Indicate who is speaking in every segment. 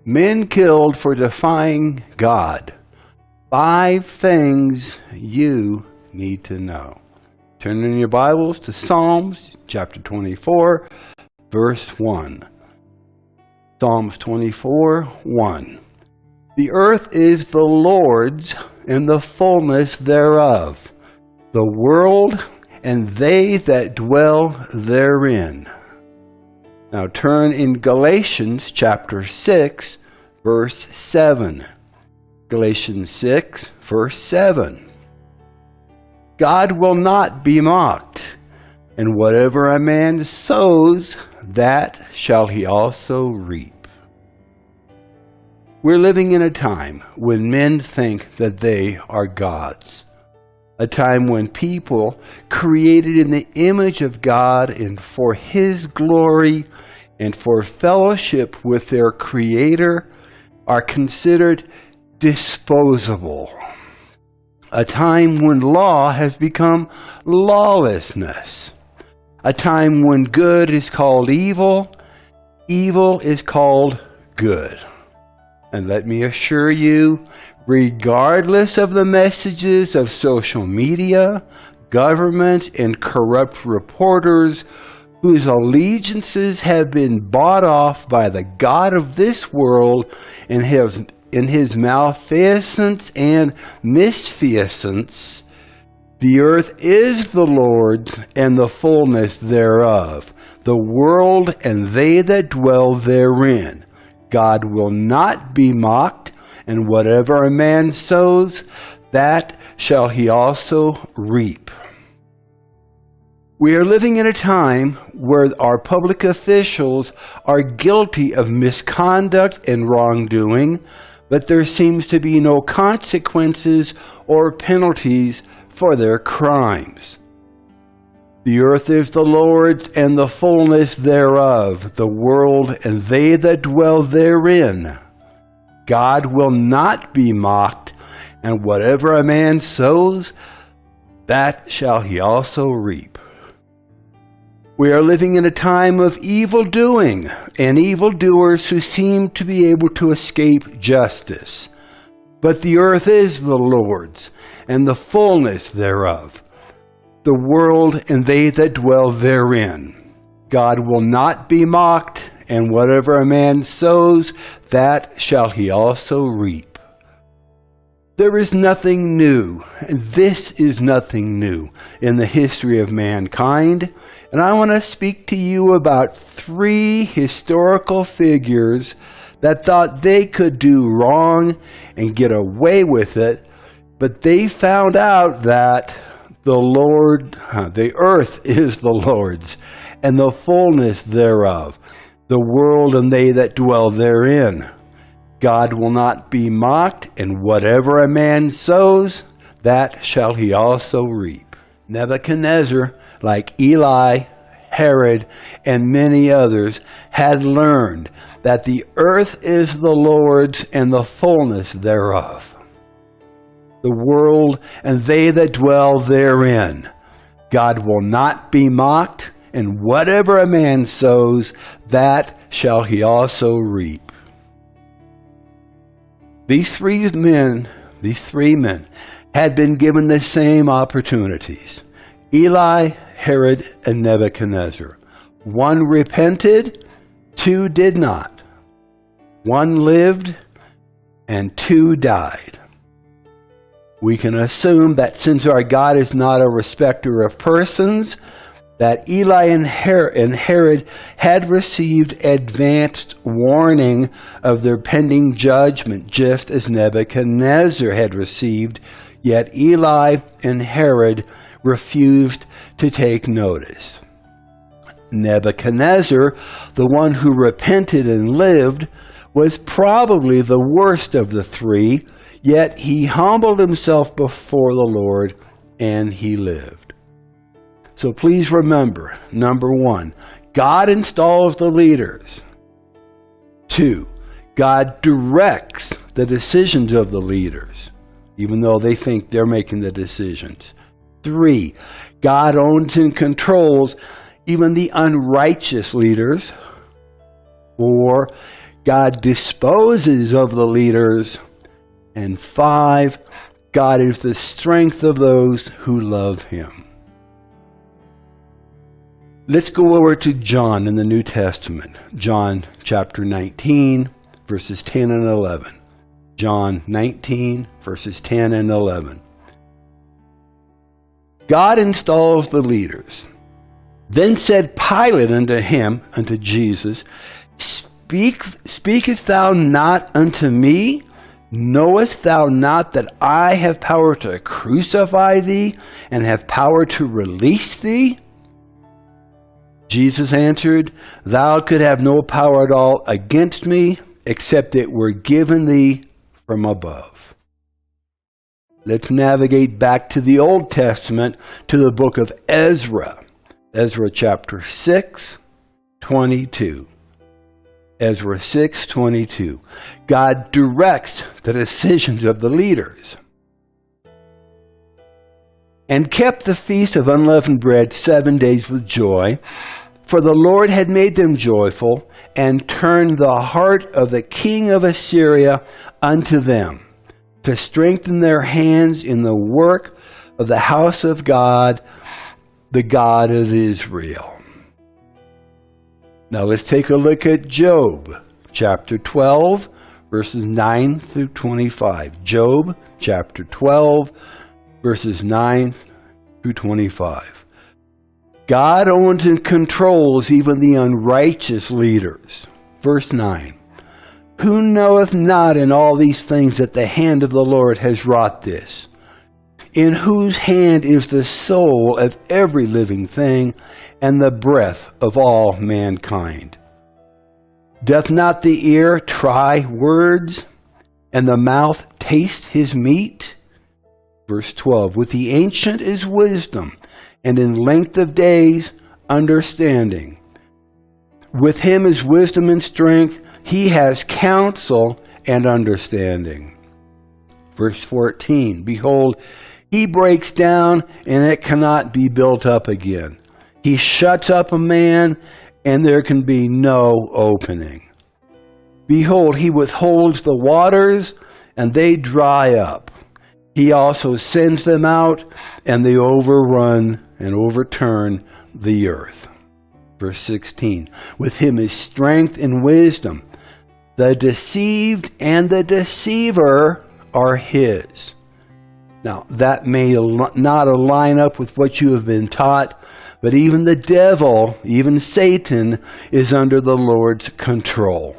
Speaker 1: Men killed for defying God. 5 things you need to know. Turn in your Bibles to Psalms chapter 24, verse 1. Psalms 24:1. The earth is the Lord's and the fullness thereof, the world and they that dwell therein. Now turn in Galatians chapter 6, verse 7. Galatians 6, verse 7. God will not be mocked, and whatever a man sows, that shall he also reap. We're living in a time when men think that they are gods. A time when people created in the image of God and for His glory and for fellowship with their Creator are considered disposable. A time when law has become lawlessness. A time when good is called evil, evil is called good. And let me assure you, regardless of the messages of social media, government, and corrupt reporters whose allegiances have been bought off by the God of this world and in his malfeasance and misfeasance, the earth is the Lord's and the fullness thereof, the world and they that dwell therein. God will not be mocked, and whatever a man sows, that shall he also reap. We are living in a time where our public officials are guilty of misconduct and wrongdoing, but there seems to be no consequences or penalties for their crimes. The earth is the Lord's and the fullness thereof, the world and they that dwell therein. God will not be mocked, and whatever a man sows, that shall he also reap. We are living in a time of evil doing and evildoers who seem to be able to escape justice. But the earth is the Lord's and the fullness thereof, the world and they that dwell therein. God will not be mocked, and whatever a man sows, that shall he also reap. There is nothing new, and this is nothing new in the history of mankind. And I want to speak to you about 3 historical figures that thought they could do wrong and get away with it, but they found out that the earth is the Lord's, and the fullness thereof, the world and they that dwell therein. God will not be mocked, and whatever a man sows, that shall he also reap. Nebuchadnezzar, like Eli, Herod, and many others, had learned that the earth is the Lord's and the fullness thereof, the world and they that dwell therein. God will not be mocked, and whatever a man sows, that shall he also reap. These three men had been given the same opportunities. Eli, Herod, and Nebuchadnezzar. 1 repented, 2 did not. 1 lived, and 2 died. We can assume that since our God is not a respecter of persons, that Eli and Herod had received advanced warning of their pending judgment, just as Nebuchadnezzar had received, yet Eli and Herod refused to take notice. Nebuchadnezzar, the one who repented and lived, was probably the worst of the 3, yet he humbled himself before the Lord and he lived. So please remember, number 1, God installs the leaders. 2, God directs the decisions of the leaders, even though they think they're making the decisions. 3, God owns and controls even the unrighteous leaders. 4, God disposes of the leaders. And 5, God is the strength of those who love him. Let's go over to John in the New Testament. John chapter 19, verses 10 and 11. John 19, verses 10 and 11. God installs the leaders. Then said Pilate unto him, unto Jesus, Speakest thou not unto me? Knowest thou not that I have power to crucify thee, and have power to release thee? Jesus answered, Thou could have no power at all against me, except it were given thee from above. Let's navigate back to the Old Testament, to the book of Ezra. Ezra chapter 6, 22. Ezra 6:22. God directs the decisions of the leaders. And kept the feast of unleavened bread 7 days with joy, for the Lord had made them joyful, and turned the heart of the king of Assyria unto them, to strengthen their hands in the work of the house of God, the God of Israel. Now let's take a look at Job, chapter 12, verses 9 through 25. Job, chapter 12, verses 9 through 25. God owns and controls even the unrighteous leaders. Verse 9. Who knoweth not in all these things that the hand of the Lord has wrought this? In whose hand is the soul of every living thing, and the breath of all mankind? Doth not the ear try words, and the mouth taste his meat? Verse 12, with the ancient is wisdom, and in length of days understanding. With him is wisdom and strength, he has counsel and understanding. Verse 14, behold, he breaks down, and it cannot be built up again. He shuts up a man, and there can be no opening. Behold, he withholds the waters, and they dry up. He also sends them out, and they overrun and overturn the earth. Verse 16, with him is strength and wisdom. The deceived and the deceiver are his. Now, that may not align up with what you have been taught, but even the devil, even Satan, is under the Lord's control.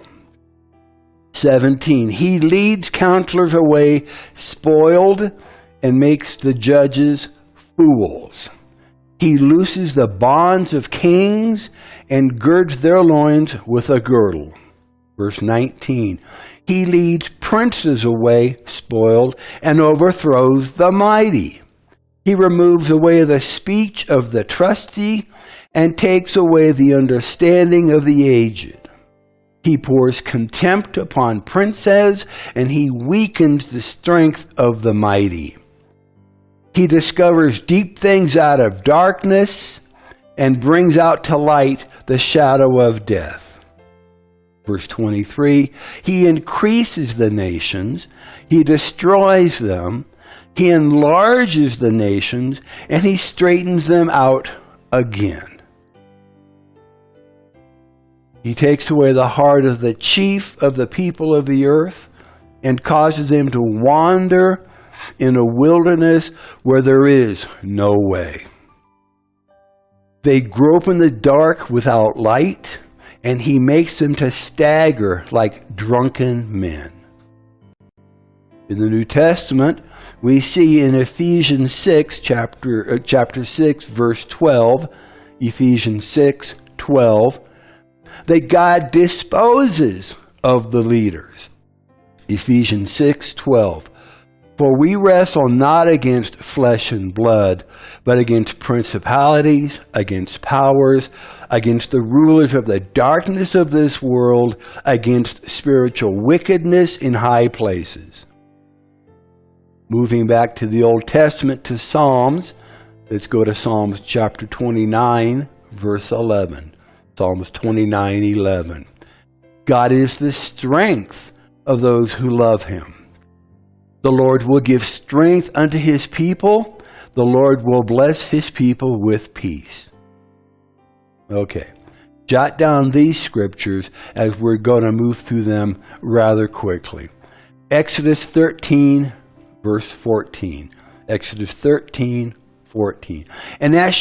Speaker 1: 17, he leads counselors away spoiled and makes the judges fools. He looses the bonds of kings and girds their loins with a girdle. Verse 19, he leads princes away spoiled and overthrows the mighty. He removes away the speech of the trusty and takes away the understanding of the aged. He pours contempt upon princes, and he weakens the strength of the mighty. He discovers deep things out of darkness and brings out to light the shadow of death. Verse 23, he increases the nations, he destroys them, he enlarges the nations, and he straightens them out again. He takes away the heart of the chief of the people of the earth and causes them to wander in a wilderness where there is no way. They grope in the dark without light, and he makes them to stagger like drunken men. In the New Testament, we see in Ephesians 6, chapter 6, verse 12, Ephesians 6, 12, that God disposes of the leaders. Ephesians 6, 12. For we wrestle not against flesh and blood, but against principalities, against powers, against the rulers of the darkness of this world, against spiritual wickedness in high places. Moving back to the Old Testament to Psalms, let's go to Psalms chapter 29, verse 11. Psalms 29:11. God is the strength of those who love him. The Lord will give strength unto his people. The Lord will bless his people with peace. Okay. Jot down these scriptures as we're going to move through them rather quickly. Exodus 13, verse 14. Exodus 13, 14. And it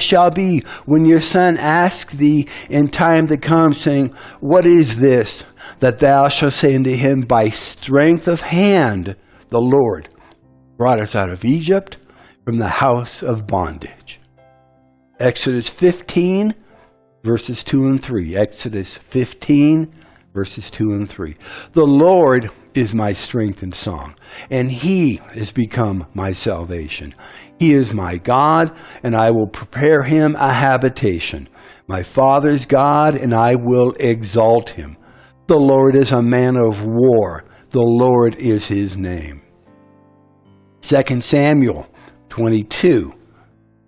Speaker 1: shall be when your son asks thee in time to come, saying, What is this? That thou shalt say unto him, By strength of hand the Lord brought us out of Egypt from the house of bondage. Exodus 15, verses 2 and 3. Exodus 15, verses 2 and 3. The Lord is my strength and song, and he is become my salvation. He is my God, and I will prepare him a habitation. My father's God, and I will exalt him. The Lord is a man of war. The Lord is his name. 2 Samuel 22.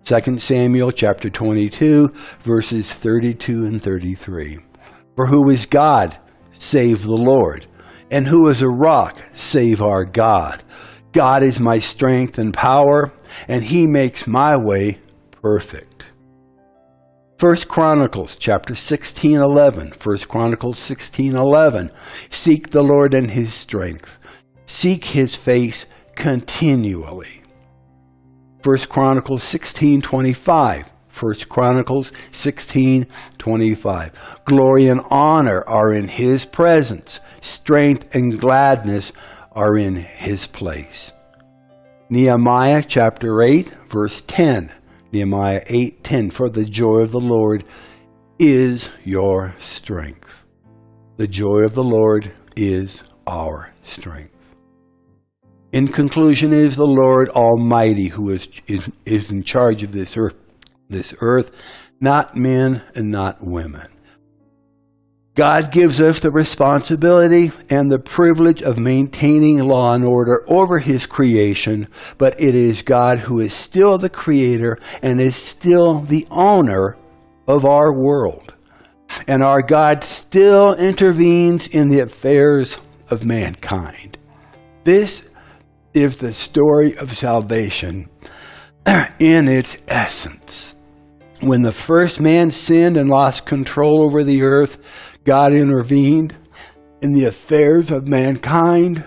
Speaker 1: 2 Samuel chapter 22, verses 32 and 33. For who is God, save the Lord? And who is a rock, save our God? God is my strength and power, and he makes my way perfect. 1 Chronicles chapter 16:11. 1 Chronicles 16:11. Seek the Lord and his strength. Seek his face continually. 1 Chronicles 16:25. 1 Chronicles 16:25. Glory and honor are in his presence. Strength and gladness are in his place. Nehemiah chapter 8, verse 10. Nehemiah 8:10. For the joy of the Lord is your strength. The joy of the Lord is our strength. In conclusion, it is the Lord Almighty who is in charge of this earth, not men and not women. God gives us the responsibility and the privilege of maintaining law and order over his creation, but it is God who is still the creator and is still the owner of our world. And our God still intervenes in the affairs of mankind. This is the story of salvation in its essence. When the first man sinned and lost control over the earth, God intervened in the affairs of mankind,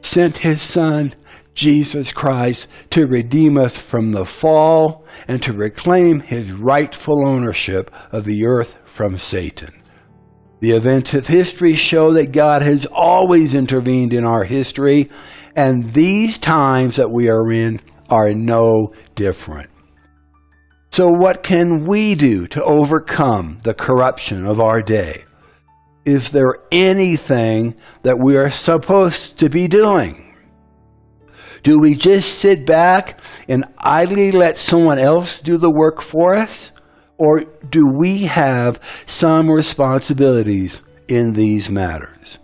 Speaker 1: sent his Son, Jesus Christ, to redeem us from the fall and to reclaim his rightful ownership of the earth from Satan. The events of history show that God has always intervened in our history, and these times that we are in are no different. So what can we do to overcome the corruption of our day? Is there anything that we are supposed to be doing? Do we just sit back and idly let someone else do the work for us? Or do we have some responsibilities in these matters?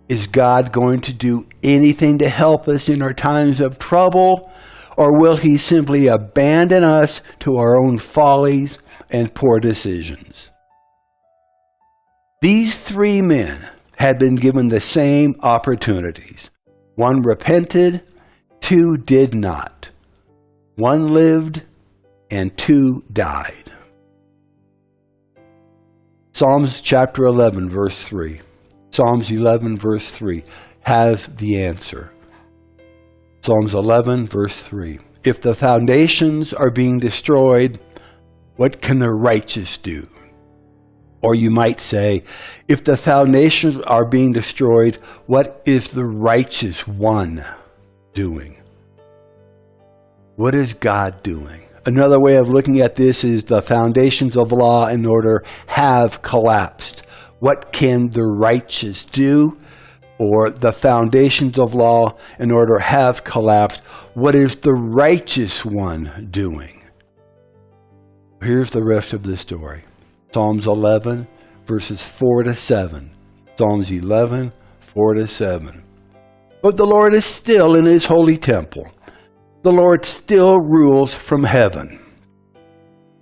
Speaker 1: Is God going to do anything to help us in our times of trouble? Or will he simply abandon us to our own follies and poor decisions? These three men had been given the same opportunities. One repented, two did not. One lived, and two died. Psalms chapter 11, verse 3. Psalms 11, verse 3 has the answer. Psalms 11, verse 3. If the foundations are being destroyed, what can the righteous do? Or you might say, if the foundations are being destroyed, what is the righteous one doing? What is God doing? Another way of looking at this is the foundations of law and order have collapsed. What can the righteous do? Or the foundations of law and order have collapsed. What is the righteous one doing? Here's the rest of the story. Psalms 11, verses 4 to 7. Psalms 11, 4 to 7. But the Lord is still in his holy temple. The Lord still rules from heaven.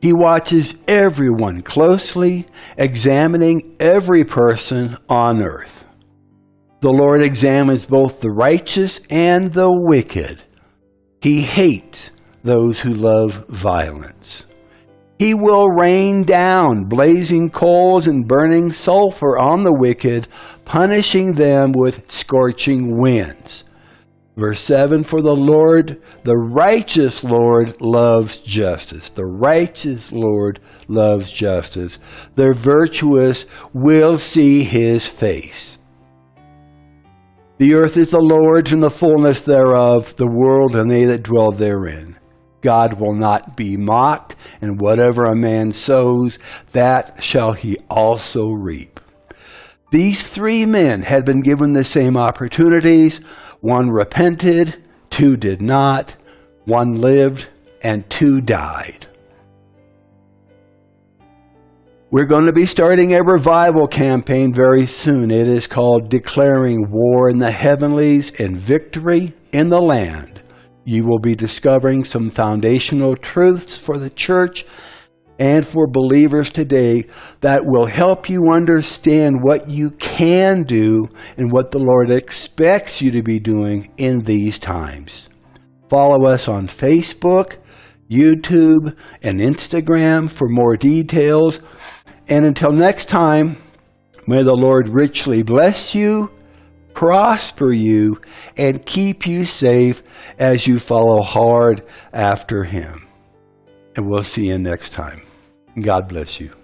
Speaker 1: He watches everyone closely, examining every person on earth. The Lord examines both the righteous and the wicked. He hates those who love violence. He will rain down blazing coals and burning sulfur on the wicked, punishing them with scorching winds. Verse 7, for the righteous Lord loves justice. The righteous Lord loves justice. The virtuous will see his face. The earth is the Lord's and the fullness thereof, the world and they that dwell therein. God will not be mocked, and whatever a man sows, that shall he also reap. These three men had been given the same opportunities. One repented, two did not, one lived, and two died. We're going to be starting a revival campaign very soon. It is called Declaring War in the Heavenlies and Victory in the Land. You will be discovering some foundational truths for the church and for believers today that will help you understand what you can do and what the Lord expects you to be doing in these times. Follow us on Facebook, YouTube, and Instagram for more details. And until next time, may the Lord richly bless you, prosper you, and keep you safe as you follow hard after Him. And we'll see you next time. God bless you.